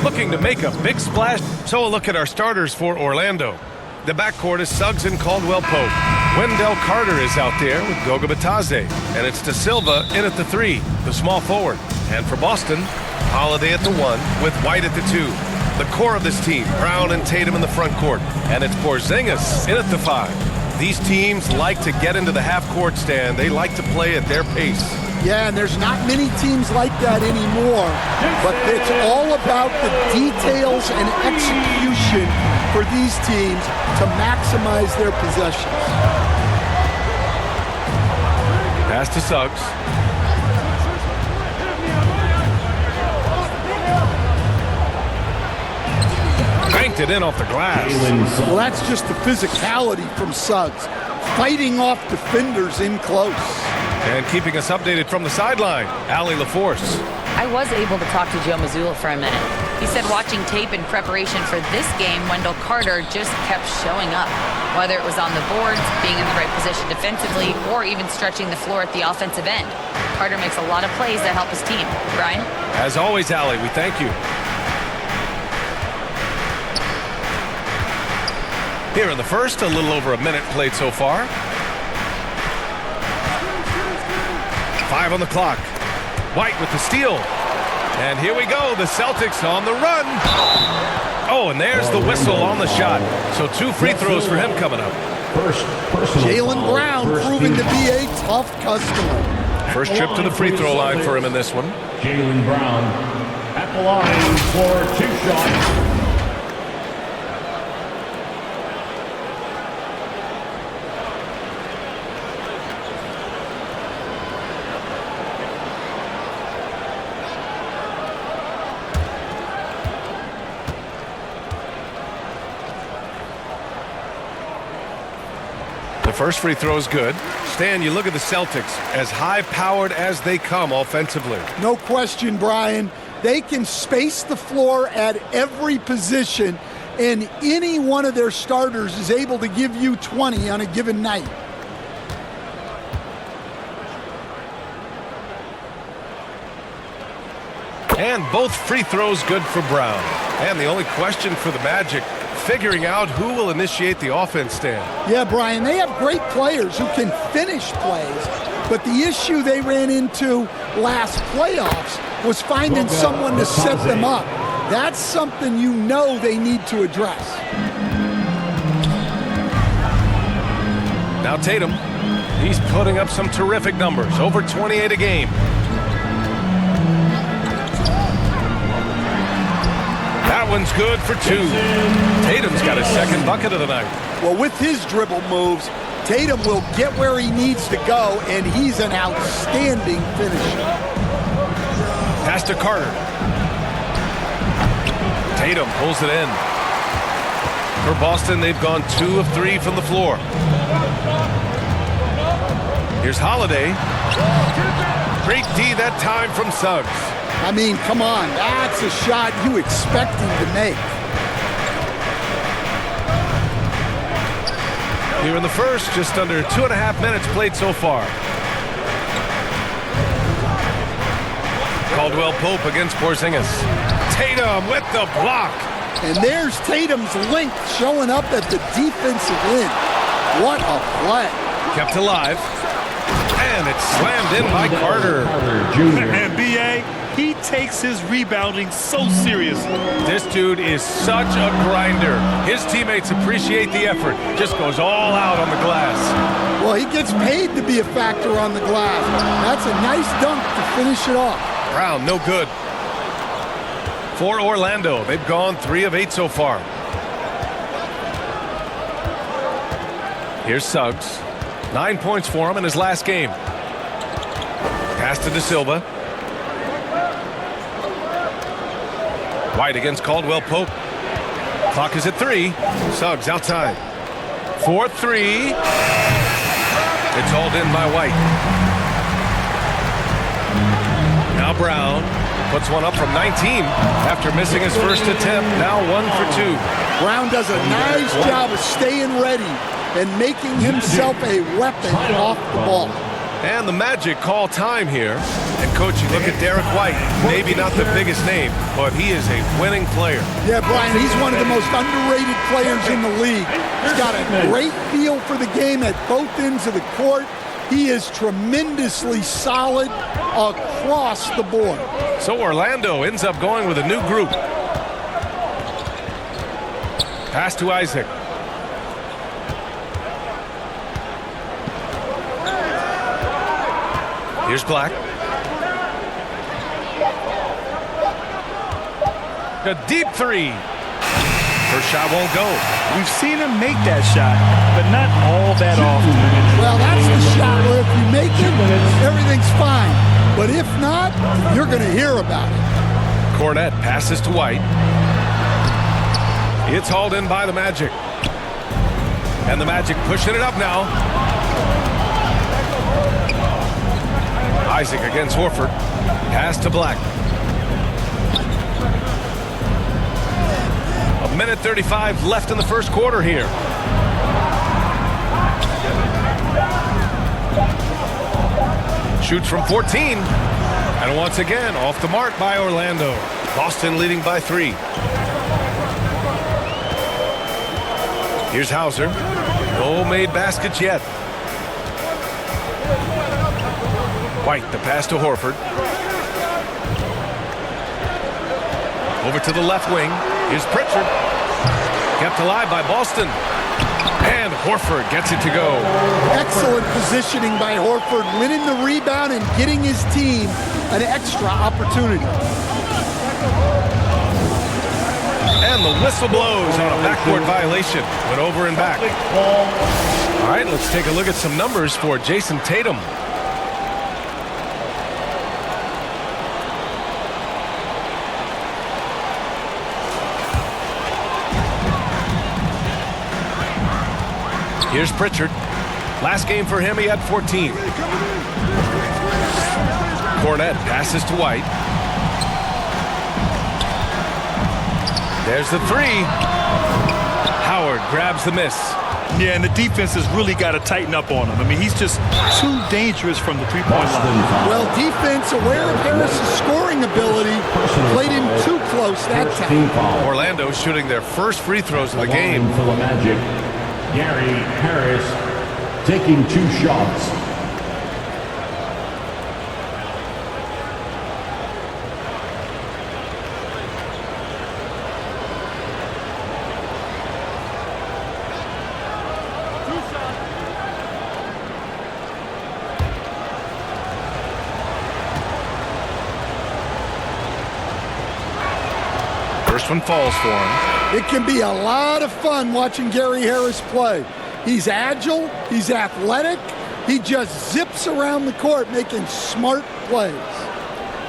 looking to make a big splash. So a look at our starters for Orlando. The backcourt is Suggs and Caldwell Pope. Wendell Carter is out there with Goga Bitadze. And it's De Silva in at the 3, the small forward. And for Boston, Holiday at the 1 with White at the 2. The core of this team, Brown and Tatum in the front court. And it's Porzingis in at the 5. These teams like to get into the half-court stand. They like to play at their pace. Yeah, and there's not many teams like that anymore. But it's all about the details and execution for these teams to maximize their possessions. Pass to Suggs. Banked it in off the glass. Well, that's just the physicality from Suggs, fighting off defenders in close. And keeping us updated from the sideline, Allie LaForce. I was able to talk to Joe Mazzulla for a minute. He said watching tape in preparation for this game, Wendell Carter just kept showing up. Whether it was on the boards, being in the right position defensively, or even stretching the floor at the offensive end. Carter makes a lot of plays that help his team. Brian? As always, Allie, we thank you. Here in the first, a little over a minute played so far. 5 on the clock. White with the steal. And here we go, the Celtics on the run. Oh, and there's the whistle on the shot. So 2 free throws for him coming up. Jaylen Brown proving to be a tough customer. First trip to the free throw line for him in this one. Jaylen Brown at the line for 2 shots. The first free throw is good. Stan, you look at the Celtics, as high-powered as they come offensively. No question, Brian. They can space the floor at every position, and any one of their starters is able to give you 20 on a given night. And both free throws good for Brown. And the only question for the Magic, figuring out who will initiate the offense, Stan. Yeah, Brian, they have great players who can finish plays, but the issue they ran into last playoffs was finding someone to set them up. That's something you know they need to address. Now Tatum, he's putting up some terrific numbers, over 28 a game. That one's good for 2. Tatum's got his second bucket of the night. Well, with his dribble moves, Tatum will get where he needs to go, and he's an outstanding finisher. Pass to Carter. Tatum pulls it in. For Boston, they've gone 2 of 3 from the floor. Here's Holiday. Great D that time from Suggs. I mean, come on, that's a shot you expect him to make. Here in the first, just under 2.5 minutes played so far. Caldwell Pope against Porzingis. Tatum with the block. And there's Tatum's length showing up at the defensive end. What a play. Kept alive. And it's slammed in by Carter. And B.A., he takes his rebounding so seriously. This dude is such a grinder. His teammates appreciate the effort. Just goes all out on the glass. Well, he gets paid to be a factor on the glass. That's a nice dunk to finish it off. Brown, no good. For Orlando, they've gone 3 of 8 so far. Here's Suggs. 9 points for him in his last game. Pass to De Silva. White against Caldwell Pope. Clock is at 3. Suggs outside. 4-3. It's hauled in by White. Now Brown puts one up from 19 after missing his first attempt. Now 1 for 2. Brown does a nice job of staying ready and making himself a weapon off the ball. And the Magic call time here. And coach, you look at Derek White, maybe not the biggest name, but he is a winning player. Yeah, Brian, he's one of the most underrated players in the league. He's got a great feel for the game at both ends of the court. He is tremendously solid across the board. So Orlando ends up going with a new group. Pass to Isaac. Here's Black. A deep three. First shot won't go. We've seen him make that shot, but not all that often. Well, that's the shot where if you make it, everything's fine. But if not, you're going to hear about it. Cornette passes to White. It's hauled in by the Magic. And the Magic pushing it up now. Isaac against Horford. Pass to Black. A minute 35 left in the first quarter here. Shoots from 14. And once again, off the mark by Orlando. Boston leading by 3. Here's Hauser. No made baskets yet. White, the pass to Horford. Over to the left wing. Here's Pritchard. Kept alive by Boston. And Horford gets it to go. Excellent positioning by Horford, winning the rebound and getting his team an extra opportunity. And the whistle blows on a backcourt violation. Went over and back. All right, let's take a look at some numbers for Jason Tatum. Here's Pritchard. Last game for him, he had 14. Cornette passes to White. There's the three. Howard grabs the miss. Yeah, and the defense has really got to tighten up on him. I mean, he's just too dangerous from the three-point line. Well, defense, aware of Harris's scoring ability, played him too close that time. Orlando shooting their first free throws of the game. For the Magic, Gary Harris taking 2 shots. First one falls for him. It can be a lot of fun watching Gary Harris play. He's agile, he's athletic, he just zips around the court making smart plays.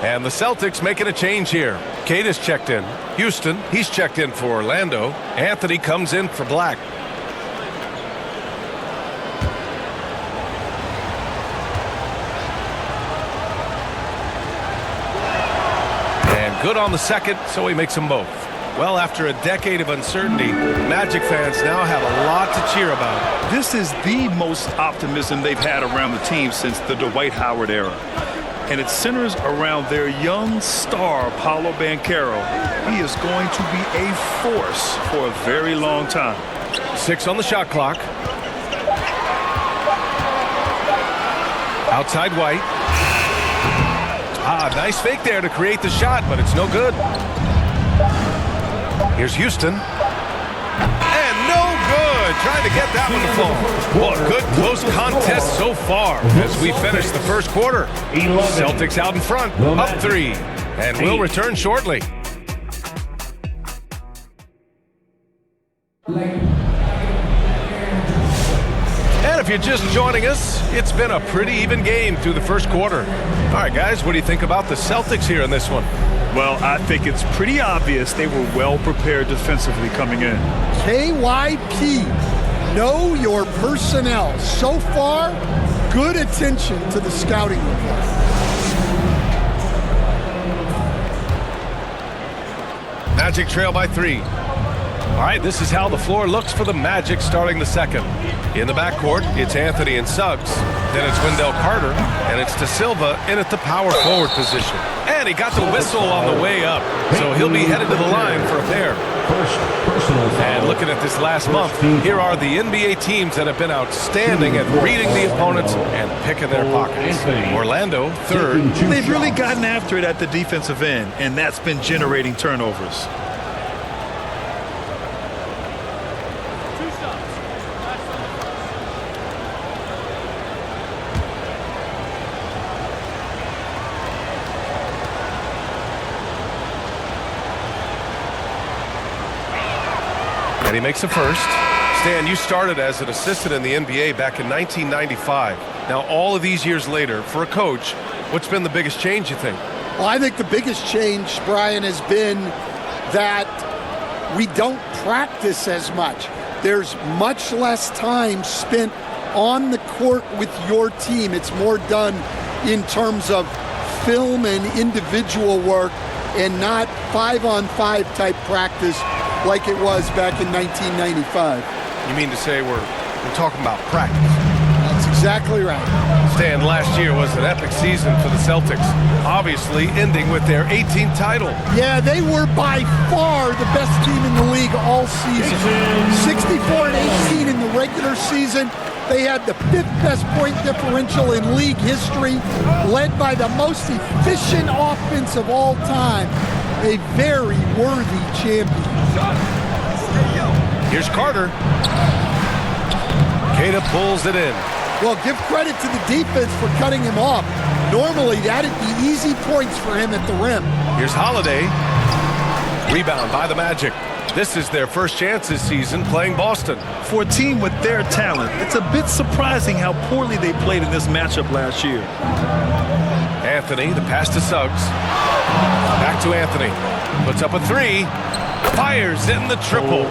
And the Celtics making a change here. Cade is checked in. Houston, he's checked in for Orlando. Anthony comes in for Black. And good on the second, so he makes them both. Well, after a decade of uncertainty, Magic fans now have a lot to cheer about. This is the most optimism they've had around the team since the Dwight Howard era. And it centers around their young star, Paolo Banchero. He is going to be a force for a very long time. 6 on the shot clock. Outside White. Nice fake there to create the shot, but it's no good. Here's Houston. And no good. Trying to get that one to fall. Well, good close contest so far as we finish the first quarter. Celtics out in front, up 3. And we'll return shortly. And if you're just joining us, it's been a pretty even game through the first quarter. All right, guys, what do you think about the Celtics here in this one? Well, I think it's pretty obvious they were well prepared defensively coming in. KYP, know your personnel. So far, good attention to the scouting report. Magic trail by 3. All right, this is how the floor looks for the Magic starting the second. In the backcourt, it's Anthony and Suggs. Then it's Wendell Carter, and it's De Silva in at the power forward position. And he got the whistle on the way up, so he'll be headed to the line for a pair. And looking at this last month, here are the NBA teams that have been outstanding at reading the opponents and picking their pockets. Orlando, third. They've really gotten after it at the defensive end, and that's been generating turnovers. And he makes a first. Stan, you started as an assistant in the NBA back in 1995. Now, all of these years later, for a coach, what's been the biggest change, you think? Well, I think the biggest change, Brian, has been that we don't practice as much. There's much less time spent on the court with your team. It's more done in terms of film and individual work and not 5-on-5 type practice like it was back in 1995. You mean to say we're talking about practice? That's exactly right. Stan, last year was an epic season for the Celtics, obviously ending with their 18th title. Yeah, they were by far the best team in the league all season. 64-18 in the regular season. They had the 5th best point differential in league history, led by the most efficient offense of all time. A very worthy champion. Here's Carter. Queta pulls it in. Well, give credit to the defense for cutting him off. Normally, that'd be easy points for him at the rim. Here's Holiday. Rebound by the Magic. This is their first chance this season playing Boston. For a team with their talent, it's a bit surprising how poorly they played in this matchup last year. Anthony, the pass to Suggs. Back to Anthony. Puts up a three. Fires in the triple.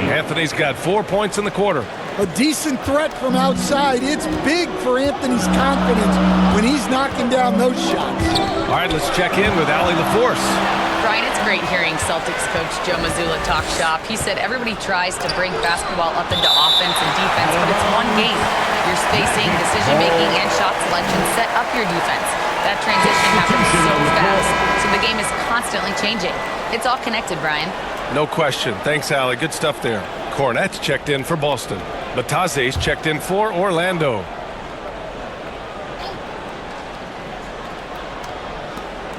Anthony's got 4 points in the quarter. A decent threat from outside. It's big for Anthony's confidence when he's knocking down those shots. All right, let's check in with Allie LaForce. Brian, it's great hearing Celtics coach Joe Mazzulla talk shop. He said everybody tries to bring basketball up into offense and defense, but it's one game. Your spacing, decision-making, and shot selection set up your defense. That transition happens so fast, so the game is constantly changing. It's all connected, Brian. No question. Thanks, Allie. Good stuff there. Cornette's checked in for Boston. Bataze's checked in for Orlando.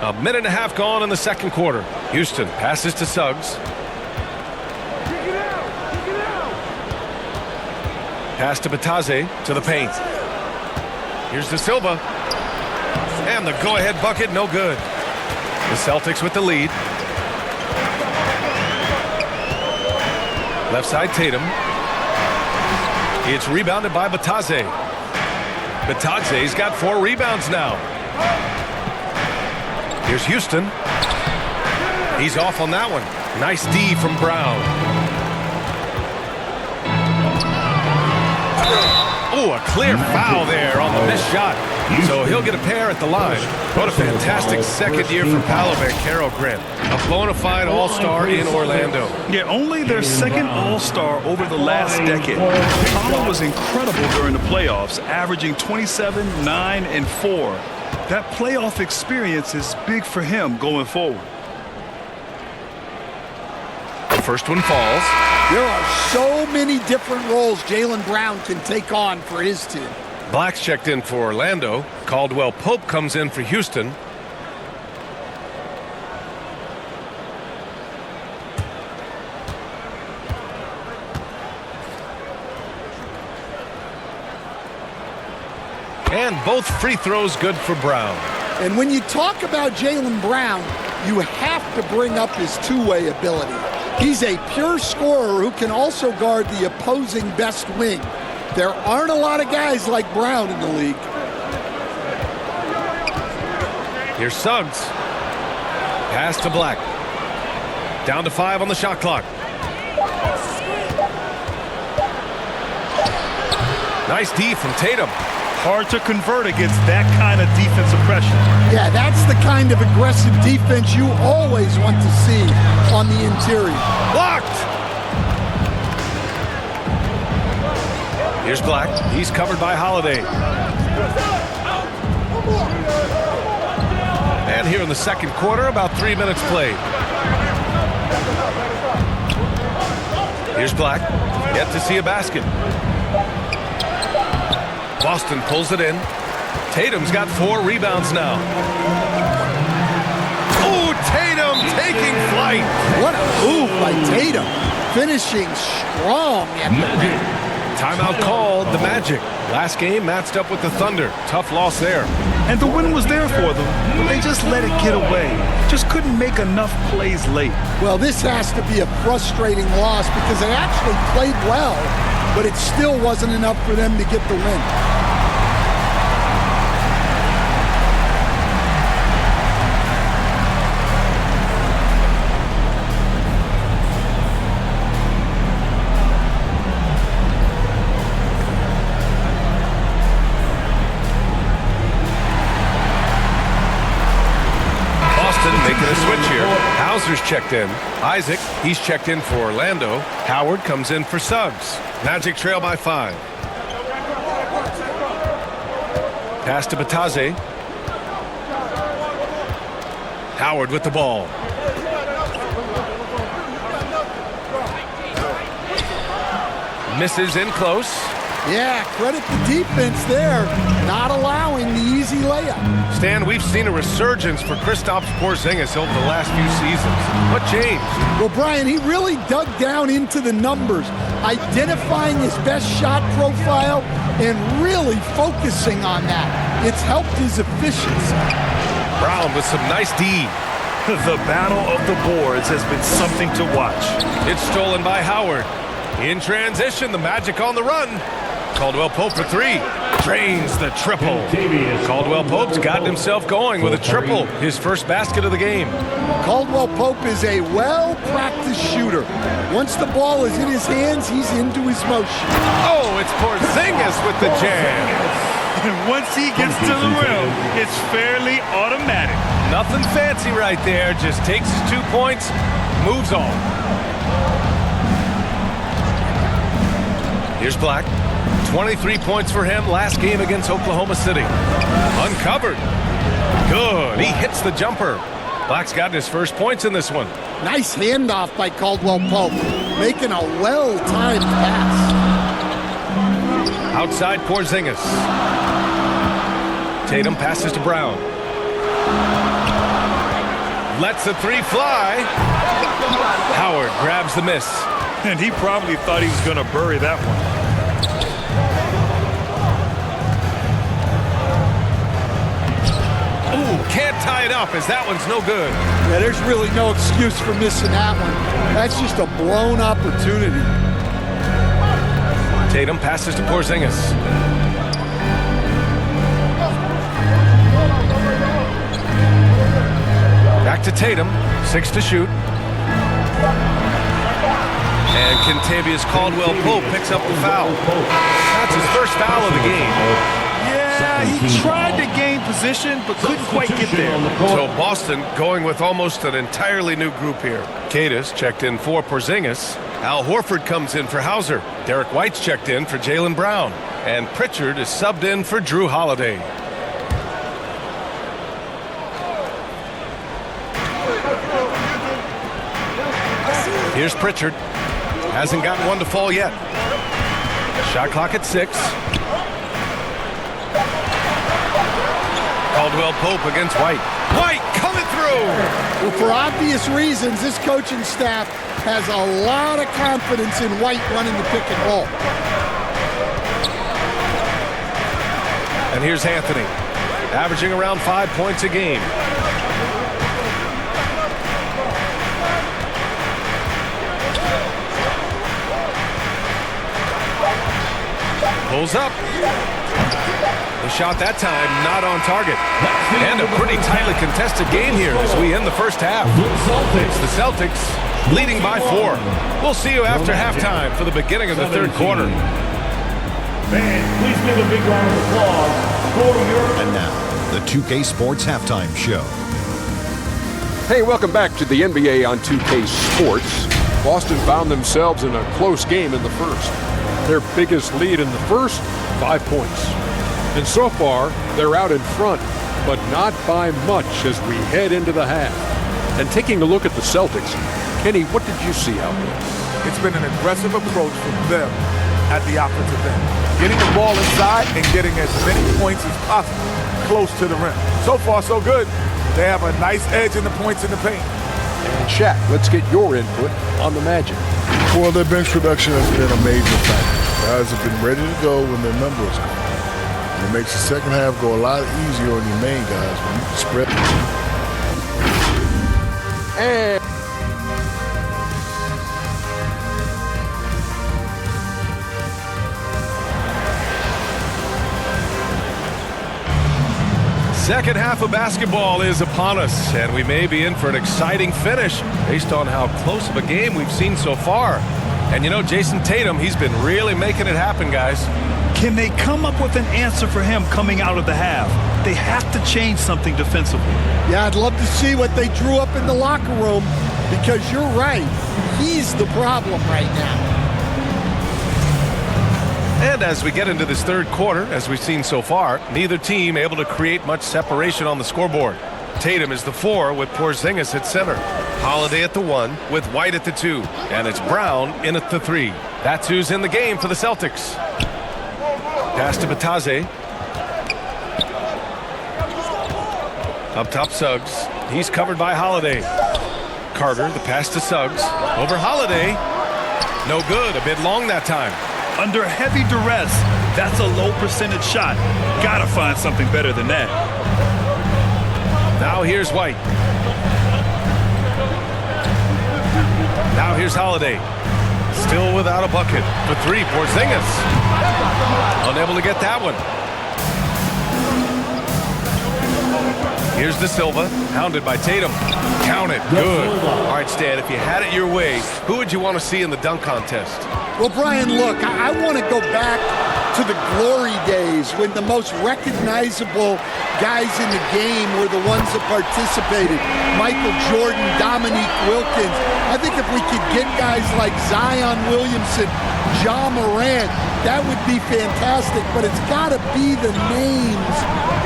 A minute and a half gone in the second quarter. Houston passes to Suggs. Pass to Bataze to the paint. Here's De Silva. And the go-ahead bucket, no good. The Celtics with the lead. Left side, Tatum. It's rebounded by Bataze. Bataze's got 4 rebounds now. Here's Houston. He's off on that one. Nice D from Brown. Oh, a clear foul there on the missed shot. So he'll get a pair at the line. What a fantastic second year for Paolo Banchero, Grant. A bona fide all-star in Orlando. Yeah, only their second all-star over the last decade. Paolo was incredible during the playoffs, averaging 27, 9, and 4. That playoff experience is big for him going forward. The first one falls. There are so many different roles Jaylen Brown can take on for his team. Black's checked in for Orlando. Caldwell Pope comes in for Houston. And both free throws good for Brown. And when you talk about Jaylen Brown, you have to bring up his two-way ability. He's a pure scorer who can also guard the opposing best wing. There aren't a lot of guys like Brown in the league. Here's Suggs. Pass to Black. Down to 5 on the shot clock. Nice D from Tatum. Hard to convert against that kind of defensive pressure. Yeah, that's the kind of aggressive defense you always want to see on the interior. Blocked! Here's Black. He's covered by Holiday. And here in the second quarter, about 3 minutes played. Here's Black. Yet to see a basket. Boston pulls it in. Tatum's got 4 rebounds now. Oh, Tatum taking flight. What a move by Tatum. Finishing strong at the rim. Timeout called, the Magic. Last game matched up with the Thunder. Tough loss there. And the win was there for them, but they just let it get away. Just couldn't make enough plays late. Well, this has to be a frustrating loss because they actually played well, but it still wasn't enough for them to get the win. Making a switch here. Hauser's checked in. Isaac, he's checked in for Orlando. Howard comes in for Suggs. Magic trail by 5. Pass to Batase. Howard with the ball. Misses in close. Yeah, credit the defense there, not allowing the easy layup. Stan, we've seen a resurgence for Kristaps Porzingis over the last few seasons. What changed? Well, Brian, he really dug down into the numbers, identifying his best shot profile and really focusing on that. It's helped his efficiency. Brown with some nice D. The battle of the boards has been something to watch. It's stolen by Howard. In transition, the Magic on the run. Caldwell Pope for 3. Drains the triple. Caldwell Pope's gotten himself going with a triple. His first basket of the game. Caldwell Pope is a well-practiced shooter. Once the ball is in his hands, he's into his motion. Oh, it's Porzingis with the jam. And once he gets to the rim, it's fairly automatic. Nothing fancy right there. Just takes his 2 points, moves on. Here's Black. 23 points for him last game against Oklahoma City. Uncovered. Good. He hits the jumper. Black's gotten his first points in this one. Nice handoff by Caldwell Pope, making a well-timed pass. Outside Porzingis. Tatum passes to Brown. Lets the 3 fly. Howard grabs the miss. And he probably thought he was going to bury that one. Can't tie it up as that one's no good. Yeah, there's really no excuse for missing that one. That's just a blown opportunity. Tatum passes to Porzingis. Back to Tatum. 6 to shoot. And Kentavious Caldwell-Pope picks up the foul. That's his first foul of the game. Yeah, he tried to gain position, but couldn't quite get there. So Boston going with almost an entirely new group here. Cadis checked in for Porzingis. Al Horford comes in for Hauser. Derek White's checked in for Jaylen Brown. And Pritchard is subbed in for Drew Holiday. Here's Pritchard. Hasn't gotten one to fall yet. Shot clock at 6. Caldwell Pope against White. White coming through! Well, for obvious reasons, this coaching staff has a lot of confidence in White running the pick and roll. And here's Anthony, averaging around 5 points a game. Pulls up. The shot that time not on target. And a pretty tightly contested game here as we end the first half. It's the Celtics leading by 4. We'll see you after halftime for the beginning of the third quarter. Fans, please give a big round of applause for your... And now, the 2K Sports Halftime Show. Hey, welcome back to the NBA on 2K Sports. Boston found themselves in a close game in the first. their biggest lead in the first, 5 points. And so far, they're out in front, but not by much as we head into the half. And taking a look at the Celtics, Kenny, what did you see out there? It's been an aggressive approach from them at the offensive end. Getting the ball inside and getting as many points as possible close to the rim. So far, so good. They have a nice edge in the points in the paint. And Shaq, let's get your input on the Magic. Well, their bench production has been a major factor. Guys have been ready to go when their numbers come. And it makes the second half go a lot easier on your main guys when you can spread. And second half of basketball is upon us, and we may be in for an exciting finish based on how close of a game we've seen so far. And you know, Jason Tatum, he's been really making it happen, guys. Can they come up with an answer for him coming out of the half? They have to change something defensively. Yeah, I'd love to see what they drew up in the locker room, because you're right. He's the problem right now. And as we get into this third quarter, as we've seen so far, neither team able to create much separation on the scoreboard. Tatum is the 4 with Porzingis at center. Holiday at the 1 with White at the 2. And it's Brown in at the 3. That's who's in the game for the Celtics. Pass to Batase. Up top, Suggs. He's covered by Holiday. Carter, the pass to Suggs. Over Holiday. No good. A bit long that time. Under heavy duress, that's a low percentage shot. Gotta find something better than that. Now here's White. Now here's Holiday. Still without a bucket. For 3, Porzingis. Unable to get that one. Here's De Silva, hounded by Tatum. Count it. Good. All right, Stan, if you had it your way, who would you want to see in the dunk contest? Well, Brian, look, I want to go back to the glory days when the most recognizable guys in the game were the ones that participated. Michael Jordan, Dominique Wilkins. I think if we could get guys like Zion Williamson, Ja Morant, that would be fantastic. But it's got to be the names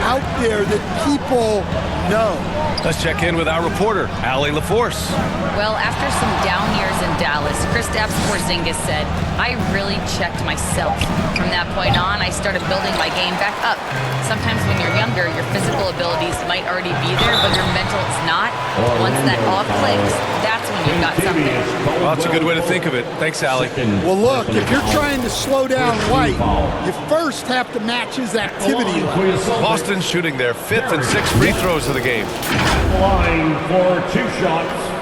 out there that people know. Let's check in with our reporter, Allie LaForce. Well, after some down years in Dallas, Kristaps Porzingis said, "I really checked myself. From that point on, I started building my game back up. Sometimes when you're younger, your physical abilities might already be there, but your mental is not. Once that all clicks, that's when you've got something." Well, that's a good way to think of it. Thanks, Allie. Well, look, if you're trying to slow down White, you first have to match his activity level. Boston shooting their 5th and 6th free throws of the game. Line for 2 shots.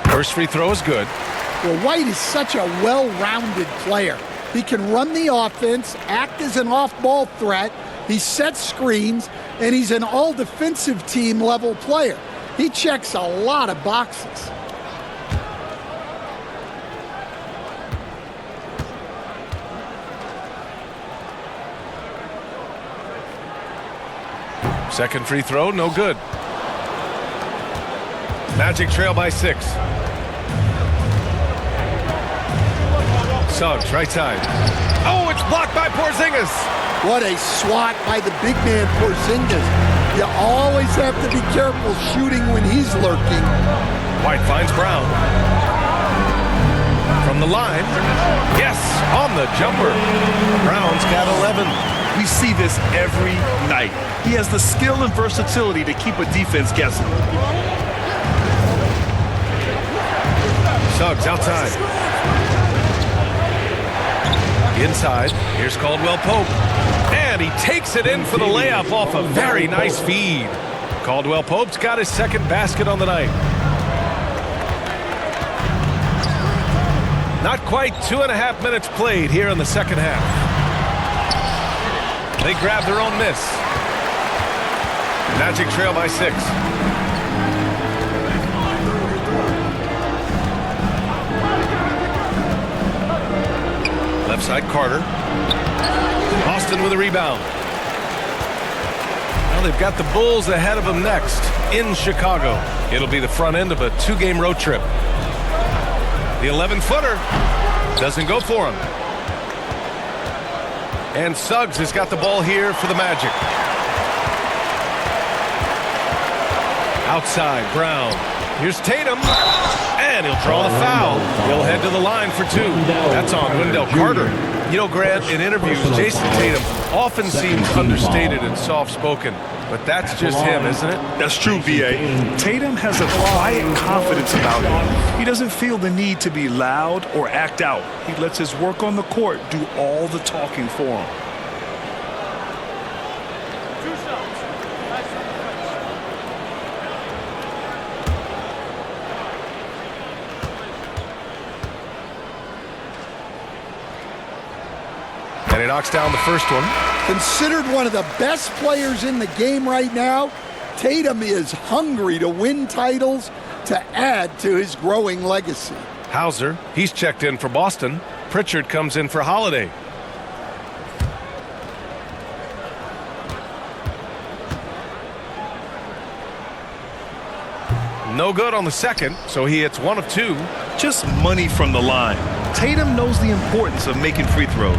First free throw is good. Well, White is such a well-rounded player. He can run the offense, act as an off-ball threat, he sets screens, and he's an all-defensive team level player. He checks a lot of boxes. Second free throw, no good. Magic trail by 6. Suggs, right side. Oh, it's blocked by Porzingis. What a swat by the big man Porzingis. You always have to be careful shooting when he's lurking. White finds Brown. From the line. Yes, on the jumper. Brown's got 11. We see this every night. He has the skill and versatility to keep a defense guessing. Suggs outside. Inside, here's Caldwell Pope. And he takes it in for the layup off a very nice feed. Caldwell Pope's got his second basket on the night. Not quite 2.5 minutes played here in the second half. They grab their own miss. Magic trail by 6. Left side, Carter. Boston with a rebound. Well, they've got the Bulls ahead of them next in Chicago. It'll be the front end of a 2-game road trip. The 11-footer doesn't go for him. And Suggs has got the ball here for the Magic. Outside, Brown. Here's Tatum. And he'll draw the foul. He'll head to the line for 2. That's on Wendell Carter. You know, Grant, in interviews, Jason Tatum often seems understated and soft-spoken. But that's just him, isn't it? That's true, B.A. Tatum has a quiet confidence about him. He doesn't feel the need to be loud or act out. He lets his work on the court do all the talking for him. And he knocks down the first one. Considered one of the best players in the game right now, Tatum is hungry to win titles to add to his growing legacy. Hauser, he's checked in for Boston. Pritchard comes in for Holiday. No good on the second, so he hits 1 of 2. Just money from the line. Tatum knows the importance of making free throws.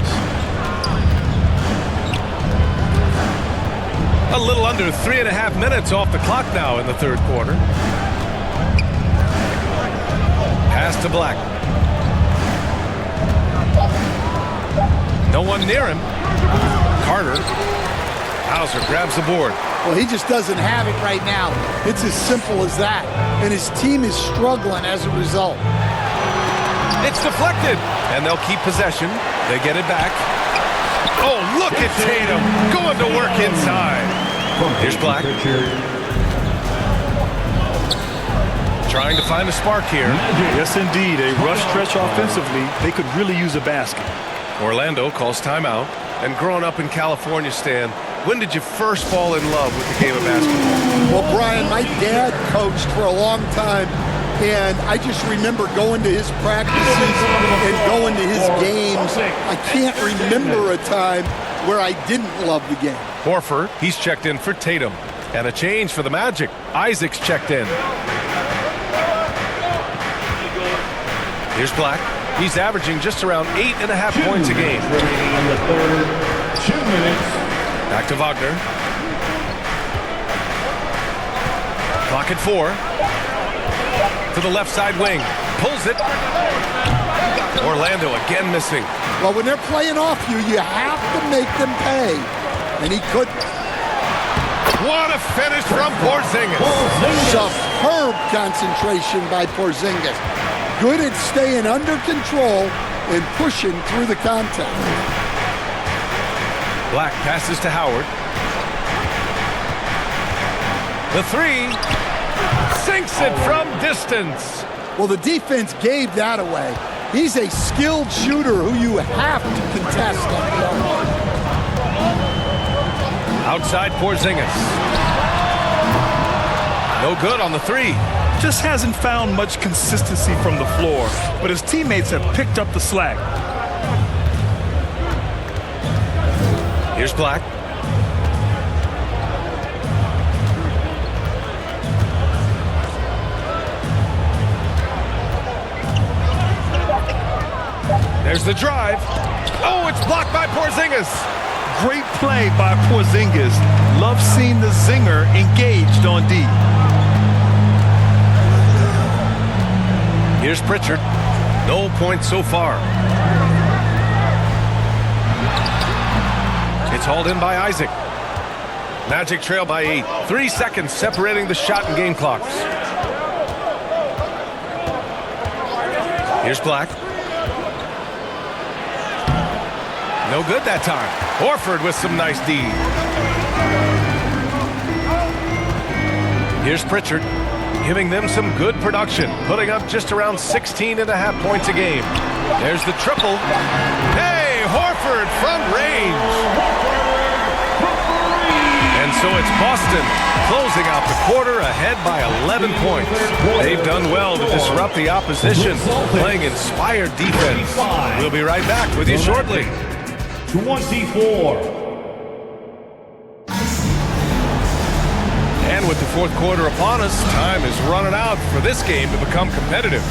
A little under 3.5 minutes off the clock now in the third quarter. Pass to Black. No one near him. Carter. Hauser grabs the board. Well, he just doesn't have it right now. It's as simple as that. And his team is struggling as a result. It's deflected. And they'll keep possession. They get it back. Oh, look at Tatum going to work inside. Here's Black. Trying to find a spark here. Yes, indeed. A rush stretch offensively. They could really use a basket. Orlando calls timeout. And growing up in California, Stan, when did you first fall in love with the game of basketball? Well, Brian, my dad coached for a long time. And I just remember going to his practices and going to his games. I can't remember a time where I didn't love the game. Horford, he's checked in for Tatum. And a change for the Magic. Isaac's checked in. Here's Black. He's averaging just around 8.5 points a game. In the third, 2 minutes. Back to Wagner. Clock at 4. To the left side wing. Pulls it. Orlando again missing. Well, when they're playing off you, you have to make them pay. And he couldn't. What a finish from Porzingis. Superb concentration by Porzingis. Good at staying under control and pushing through the contact. Black passes to Howard. The 3. Sinks it from distance. Well, the defense gave that away. He's a skilled shooter who you have to contest on the other. Outside Porzingis. No good on the 3. Just hasn't found much consistency from the floor, but his teammates have picked up the slack. Here's Black. There's the drive. Oh, it's blocked by Porzingis. Great play by Porzingis. Love seeing the zinger engaged on D. Here's Pritchard. No points so far. It's hauled in by Isaac. Magic trail by 8. 3 seconds separating the shot and game clocks. Here's Black. No good that time. Horford with some nice D. Here's Pritchard, giving them some good production, putting up just around 16.5 points a game. There's the triple. Hey, Horford from range. And so it's Boston closing out the quarter ahead by 11 points. They've done well to disrupt the opposition, playing inspired defense. We'll be right back with you shortly. 24. And with the fourth quarter upon us, time is running out for this game to become competitive.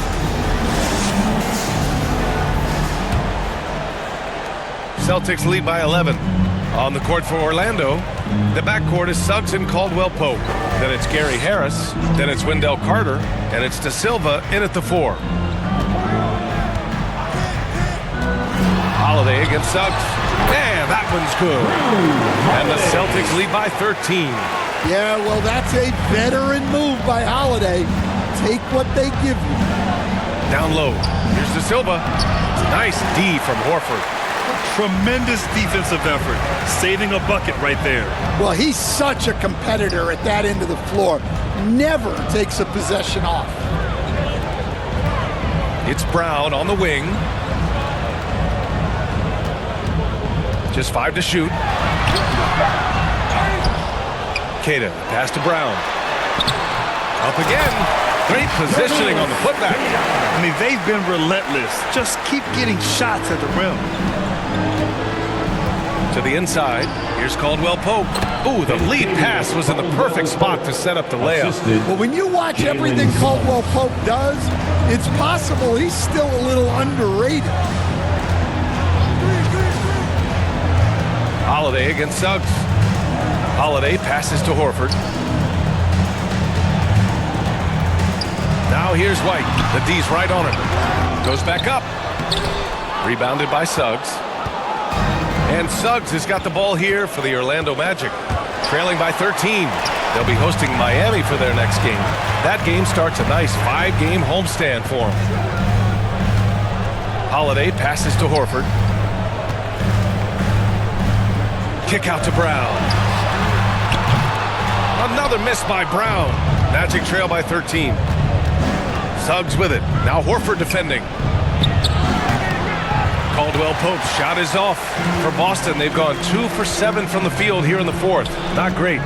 Celtics lead by 11. On the court for Orlando, the backcourt is Suggs and Caldwell Pope. Then it's Gary Harris. Then it's Wendell Carter. And it's De Silva in at the 4. Holiday against Suggs. And that one's good. And the Celtics lead by 13. Yeah, well, that's a veteran move by Holiday. Take what they give you. Down low. Here's De Silva. Nice D from Horford. Tremendous defensive effort, saving a bucket right there. Well, he's such a competitor at that end of the floor. Never takes a possession off. It's Brown on the wing. Just 5 to shoot. Queta, pass to Brown. Up again. Great positioning on the putback. I mean, they've been relentless. Just keep getting shots at the rim. To the inside. Here's Caldwell Pope. Ooh, the lead pass was in the perfect spot to set up the layup. Well, when you watch everything Caldwell Pope does, it's possible he's still a little underrated. Holiday against Suggs. Holiday passes to Horford. Now here's White. The D's right on him. Goes back up. Rebounded by Suggs. And Suggs has got the ball here for the Orlando Magic. Trailing by 13. They'll be hosting Miami for their next game. That game starts a nice 5-game homestand for them. Holiday passes to Horford. Kick out to Brown. Another miss by Brown. Magic trail by 13. Suggs with it. Now Horford defending. Caldwell Pope's shot is off. For Boston, they've gone 2 for 7 from the field here in the fourth. Not great.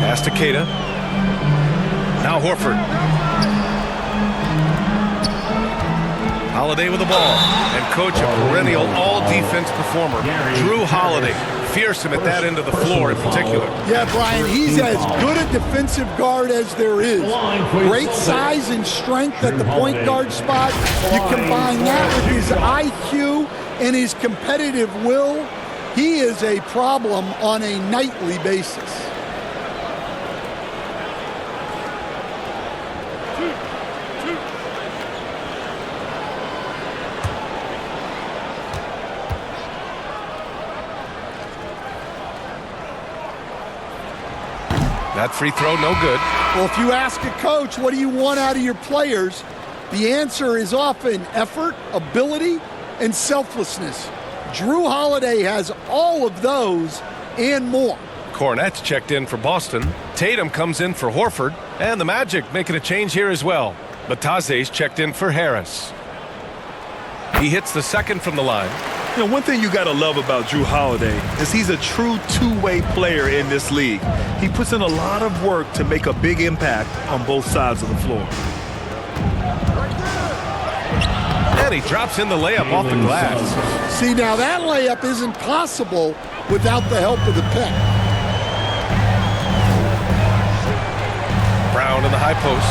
Pass to Queta. Now Horford. Holiday with the ball. And coach, a perennial all-defense performer, Drew Holiday. Fearsome at that end of the floor in particular. Yeah, Brian, he's as good a defensive guard as there is. Great size and strength at the point guard spot. You combine that with his IQ and his competitive will, he is a problem on a nightly basis. That free throw, no good. Well, if you ask a coach, what do you want out of your players? The answer is often effort, ability, and selflessness. Drew Holiday has all of those and more. Cornette's checked in for Boston. Tatum comes in for Horford. And the Magic making a change here as well. Bataze's checked in for Harris. He hits the second from the line. You know, one thing you got to love about Drew Holiday is he's a true two-way player in this league. He puts in a lot of work to make a big impact on both sides of the floor. And he drops in the layup off the glass. See, now that layup isn't possible without the help of the pick. Brown in the high post.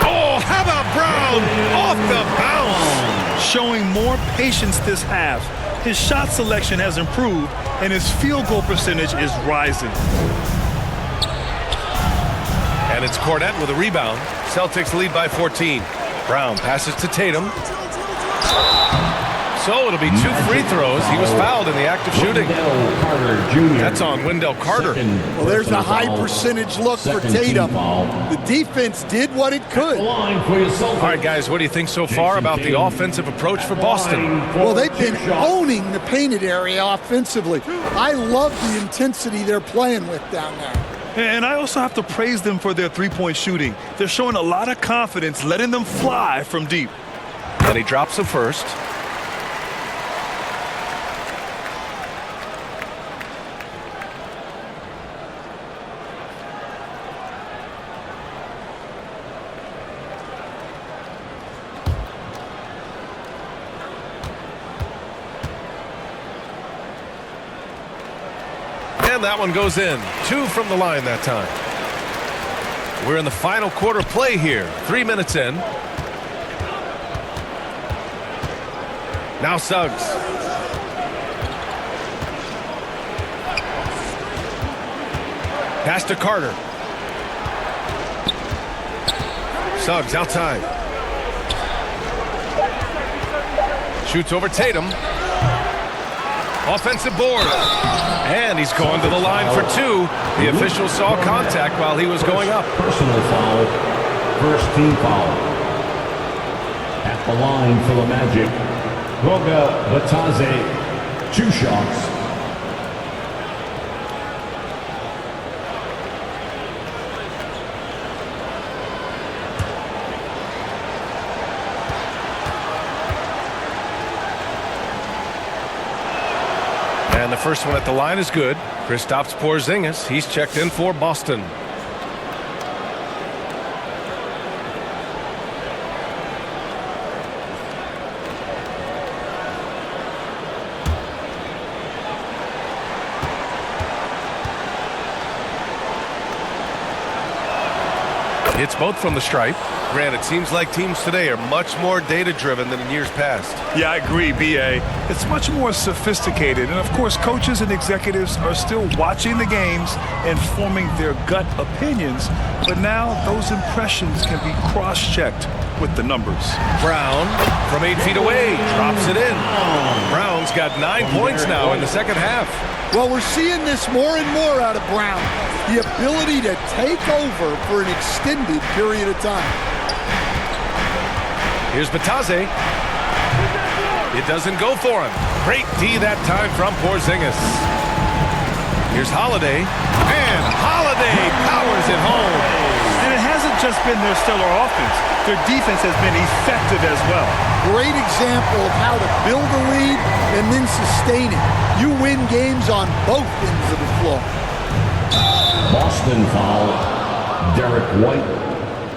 Oh, how about Brown? Off the bounce. Showing more patience this half. His shot selection has improved, and his field goal percentage is rising. And it's Cornette with a rebound. Celtics lead by 14. Brown passes to Tatum. So it'll be 2 free throws. He was fouled in the act of shooting. That's on Wendell Carter. Well, there's a high percentage look for Tatum. The defense did what it could. All right, guys, what do you think so far about the offensive approach for Boston? Well, they've been owning the painted area offensively. I love the intensity they're playing with down there. And I also have to praise them for their three-point shooting. They're showing a lot of confidence, letting them fly from deep. And he drops the first. And that one goes in. 2 from the line that time. We're in the final quarter play here. 3 minutes in. Now Suggs. Pass to Carter. Suggs outside. Shoots over Tatum. Offensive board. And he's going to the line for 2. The official saw contact while he was going up. Personal foul. First team foul. At the line for the Magic, Goga Batadze, 2 shots. And the first one at the line is good. Kristaps Porzingis, he's checked in for Boston. Hits both from the stripe. Granted, seems like teams today are much more data-driven than in years past. Yeah, I agree, B.A. It's much more sophisticated. And, of course, coaches and executives are still watching the games and forming their gut opinions. But now those impressions can be cross-checked with the numbers. Brown from 8 feet away drops it in. Brown's got 9 points now in the second half. Well, we're seeing this more and more out of Brown. The ability to take over for an extended period of time. Here's Batadze. It doesn't go for him. Great D that time from Porzingis. Here's Holiday. And Holiday powers it home. And it hasn't just been their stellar offense. Their defense has been effective as well. Great example of how to build a lead and then sustain it. You win games on both ends of the floor. Boston foul. Derek White.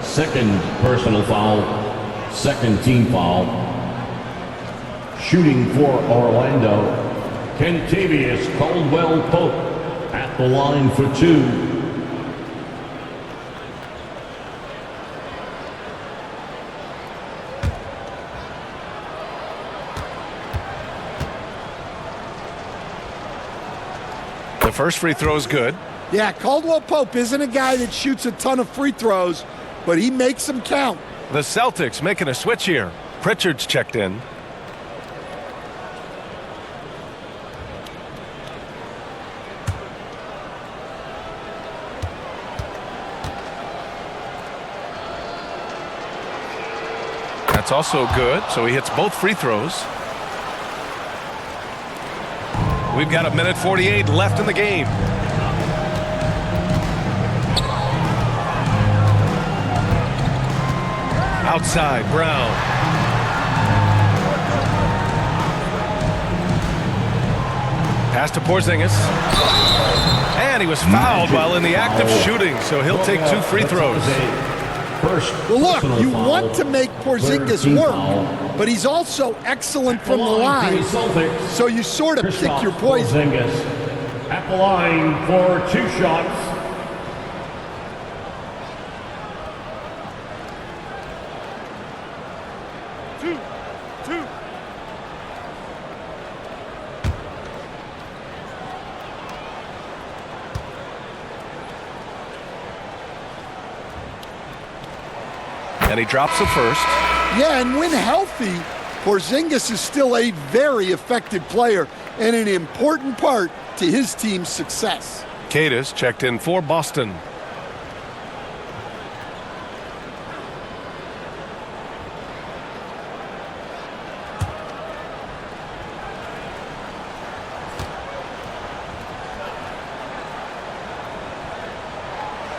Second personal foul. Second team foul. Shooting for Orlando, Kentavious Caldwell-Pope at the line for 2. The first free throw is good. Yeah, Caldwell-Pope isn't a guy that shoots a ton of free throws, but he makes them count. The Celtics making a switch here. Pritchard's checked in. That's also good, so he hits both free throws. We've got 1:48 left in the game. Outside, Brown. Pass to Porzingis. And he was fouled while in the act of shooting, so he'll take 2 free throws. Well, look, you want to make Porzingis work, but he's also excellent from the line, so you sort of pick your poison. At the line for 2 shots. And he drops the first. Yeah, and when healthy, Porzingis is still a very effective player and an important part to his team's success. Cadis checked in for Boston.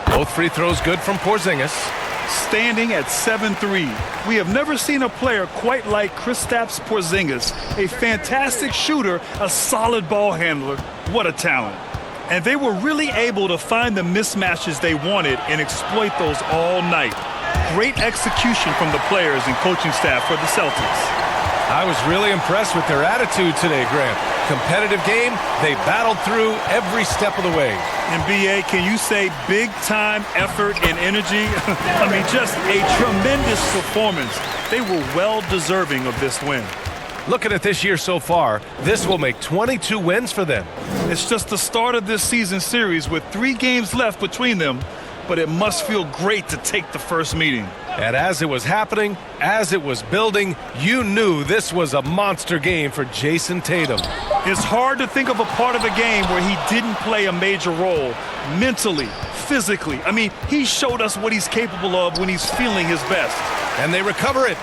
Both free throws good from Porzingis. Standing at 7'3", we have never seen a player quite like Kristaps Porzingis. A fantastic shooter, a solid ball handler. What a talent. And they were really able to find the mismatches they wanted and exploit those all night. Great execution from the players and coaching staff for the Celtics. I was really impressed with their attitude today, Grant. competitive game. They battled through every step of the way. And BA, can you say big-time effort and energy? I mean, just a tremendous performance. They were well deserving of this win. Looking at this year so far, this will make 22 wins for them. It's just the start of this season series with 3 games left between them, but it must feel great to take the first meeting. And as it was happening, as it was building, you knew this was a monster game for Jason Tatum. It's hard to think of a part of a game where he didn't play a major role mentally, physically. I mean, he showed us what he's capable of when he's feeling his best. And they recover it.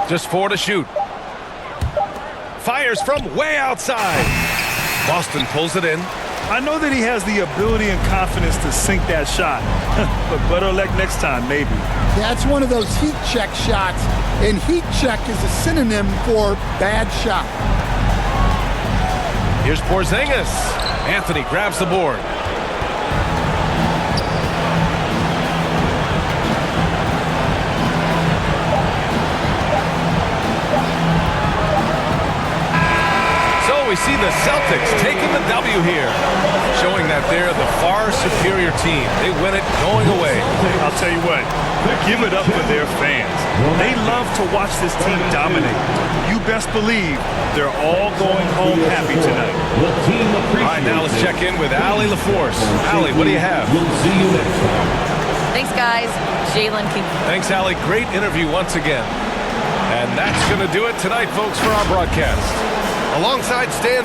Just 4 to shoot. Fires from way outside. Boston pulls it in. I know that he has the ability and confidence to sink that shot, but better luck next time, maybe. That's one of those heat check shots, and heat check is a synonym for bad shot. Here's Porzingis. Anthony grabs the board. We see the Celtics taking the W here, showing that they're the far superior team. They win it going away. I'll tell you what, give it up for their fans. They love to watch this team dominate. You best believe they're all going home happy tonight. All right, now let's check in with Allie LaForce. Allie, what do you have? We'll see you next time. Thanks, guys. Jalen King. Thanks, Allie. Great interview once again. And that's going to do it tonight, folks, for our broadcast. Alongside Stan...